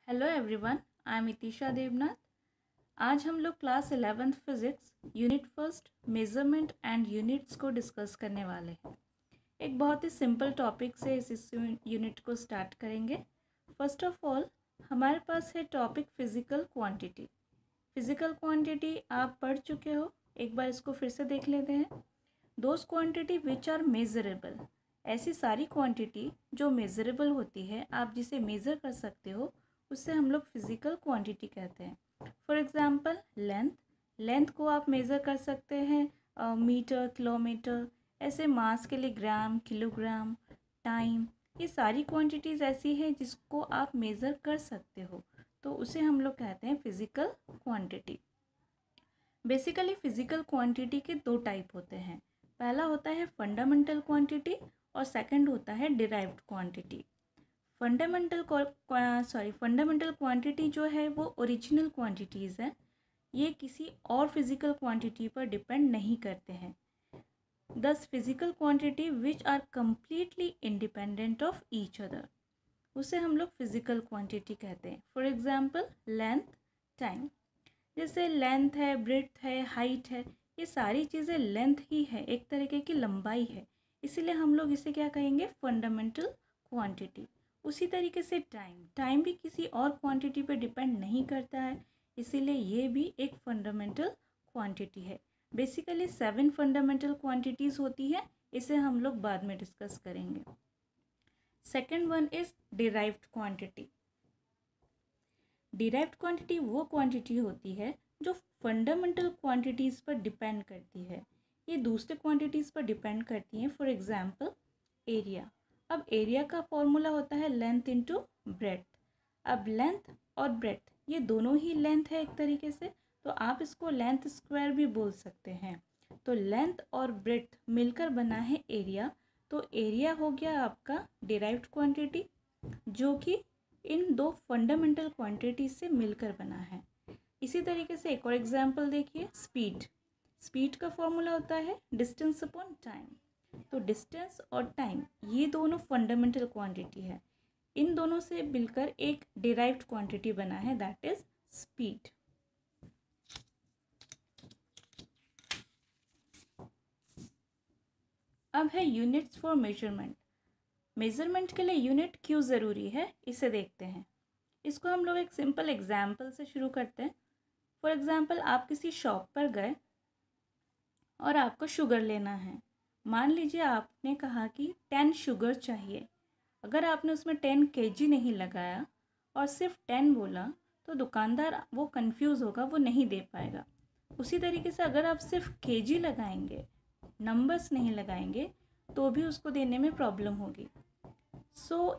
Hello everyone, I am Itisha Devnath. आज हम लोग class 11th physics unit first measurement and units को डिस्कस करने वाले हैं। एक बहुत ही सिंपल टॉपिक से इस यूनिट को स्टार्ट करेंगे। फर्स्ट ऑफ ऑल हमारे पास है topic physical quantity. Physical quantity आप पढ़ चुके हो, एक बार इसको फिर से देख लेते हैं। Those quantity which are measurable, ऐसी सारी क्वांटिटी जो मेजरेबल होती है, आप जिसे मेज़र कर सकते हो, उससे हम लोग फिजिकल क्वांटिटी कहते हैं। फॉर एग्जांपल लेंथ को आप मेज़र कर सकते हैं मीटर, किलोमीटर। ऐसे मास के लिए ग्राम, किलोग्राम, टाइम, ये सारी क्वांटिटीज़ ऐसी हैं जिसको आप मेज़र कर सकते हो, तो उसे हम लोग कहते हैं physical quantity. Basically physical quantity के दो टाइप होते हैं। पहला होता है फंडामेंटल क्वांटिटी और सेकंड होता है डिराइव्ड क्वांटिटी। फंडामेंटल क्वांटिटी जो है वो ओरिजिनल क्वांटिटीज़ है, ये किसी और फिजिकल क्वांटिटी पर डिपेंड नहीं करते हैं। दस physical quantity which are completely independent of each other, उसे हम लोग फिजिकल क्वांटिटी कहते हैं। For example length, time. जैसे लेंथ है, ब्रेड्थ है, हाइट है, ये सारी चीज़ें लेंथ ही है, एक तरीके की लंबाई है, इसीलिए हम लोग इसे क्या कहेंगे, फंडामेंटल क्वांटिटी। उसी तरीके से टाइम भी किसी और क्वांटिटी पर डिपेंड नहीं करता है, इसीलिए ये भी एक फंडामेंटल क्वांटिटी है। बेसिकली 7 फंडामेंटल क्वांटिटीज़ होती है, इसे हम लोग बाद में डिस्कस करेंगे। Second one is derived quantity. Derived quantity वो क्वांटिटी होती है जो फंडामेंटल क्वांटिटीज़ पर डिपेंड करती है, ये दूसरे क्वांटिटीज़ पर डिपेंड करती हैं। For example area. अब एरिया का फॉर्मूला होता है लेंथ इंटू ब्रेड्थ। अब लेंथ और ब्रेड्थ ये दोनों ही लेंथ है एक तरीके से, तो आप इसको लेंथ स्क्वायर भी बोल सकते हैं। तो लेंथ और ब्रेड्थ मिलकर बना है एरिया, तो एरिया हो गया आपका डिराइव्ड क्वांटिटी, जो कि इन दो फंडामेंटल क्वांटिटी से मिलकर बना है। इसी तरीके से एक और एग्जांपल देखिए, स्पीड का फॉर्मूला होता है डिस्टेंस अपॉन टाइम। तो डिस्टेंस और टाइम ये दोनों फंडामेंटल क्वांटिटी है, इन दोनों से मिलकर एक डिराइव्ड क्वांटिटी बना है, दैट इज स्पीड। अब है यूनिट्स फॉर मेजरमेंट। मेजरमेंट के लिए यूनिट क्यों ज़रूरी है, इसे देखते हैं। इसको हम लोग एक सिंपल एग्जाम्पल से शुरू करते हैं। फॉर एग्जाम्पल आप किसी शॉप पर गए और आपको शुगर लेना है। मान लीजिए आपने कहा कि 10 शुगर चाहिए। अगर आपने उसमें 10 kg नहीं लगाया और सिर्फ 10 बोला, तो दुकानदार वो कंफ्यूज होगा, वो नहीं दे पाएगा। उसी तरीके से अगर आप सिर्फ kg लगाएंगे, नंबर्स नहीं लगाएंगे, तो भी उसको देने में प्रॉब्लम होगी।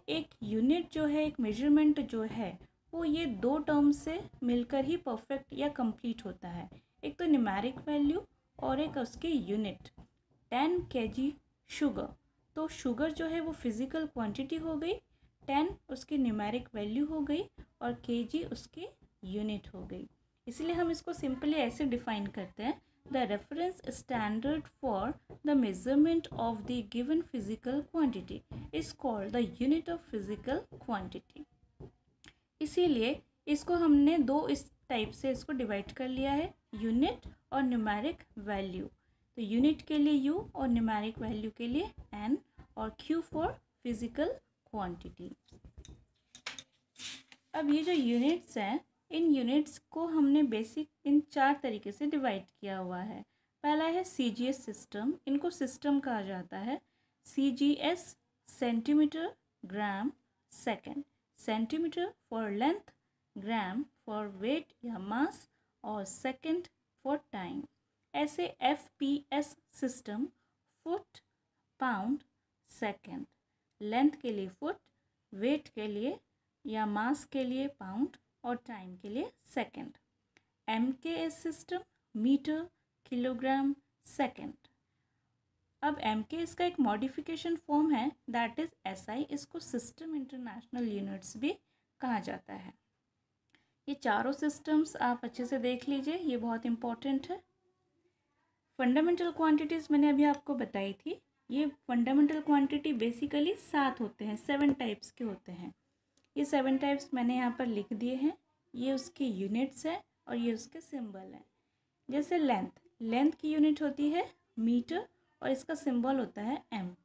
एक यूनिट जो है, एक मेजरमेंट जो है, वो ये दो टर्म से मिलकर ही परफेक्ट या कंप्लीट होता है। एक तो न्यूमेरिक वैल्यू और एक उसके यूनिट। 10 kg शुगर, तो शुगर जो है वो फिजिकल क्वांटिटी हो गई, 10 उसकी न्यूमेरिक वैल्यू हो गई और kg उसकी यूनिट हो गई। इसलिए हम इसको सिंपली ऐसे डिफाइन करते हैं, the reference standard for the measurement of the given physical quantity is called the unit of physical quantity। इसीलिए इसको हमने दो इस टाइप से इसको डिवाइड कर लिया है, यूनिट और न्यूमेरिक वैल्यू। तो यूनिट के लिए U और न्यूमेरिक वैल्यू के लिए N और Q फॉर फिजिकल क्वांटिटी। अब ये जो यूनिट्स हैं, इन यूनिट्स को हमने बेसिक इन 4 तरीके से डिवाइड किया हुआ है। पहला है CGS सिस्टम, इनको सिस्टम कहा जाता है। CGS centimetre, gram, second. Centimetre for length, gram for wait या मास और सेकेंड फॉर टाइम। ऐसे FPS system, foot, pound, second. Length के लिए फुट, वेट के लिए या मास के लिए पाउंड और टाइम के लिए second. MKS system, metre, kilogram, second. अब MKS का एक मॉडिफिकेशन फॉर्म है, दैट इज SI। इसको सिस्टम इंटरनेशनल यूनिट्स भी कहा जाता है। ये चारों सिस्टम्स आप अच्छे से देख लीजिए, ये बहुत इंपॉर्टेंट है। फंडामेंटल क्वांटिटीज़ मैंने अभी आपको बताई थी। ये फंडामेंटल क्वांटिटी बेसिकली 7 होते हैं, 7 टाइप्स के होते हैं। ये 7 टाइप्स मैंने यहाँ पर लिख दिए हैं। ये उसके यूनिट्स हैं और ये उसके सिंबल हैं। जैसे लेंथ की यूनिट होती है मीटर और इसका सिंबल होता है एम।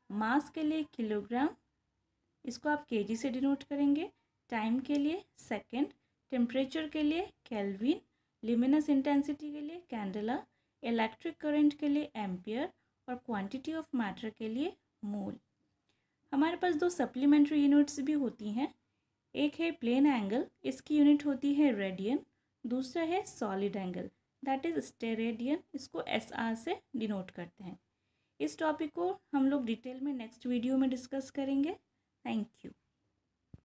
मास के लिए किलोग्राम, इसको आप केजी से डिनोट करेंगे। टाइम के लिए सेकंड, टेम्परेचर के लिए केल्विन, ल्यूमिनस इंटेंसिटी के लिए कैंडेला, इलेक्ट्रिक करंट के लिए एम्पियर और क्वांटिटी ऑफ मैटर के लिए मोल। हमारे पास 2 सप्लीमेंट्री यूनिट्स भी होती हैं। एक है प्लेन एंगल, इसकी यूनिट होती है रेडियन। दूसरा है solid angle, that is steradian, इसको SR से डिनोट करते हैं। इस टॉपिक को हम लोग डिटेल में नेक्स्ट वीडियो में डिस्कस करेंगे। Thank you.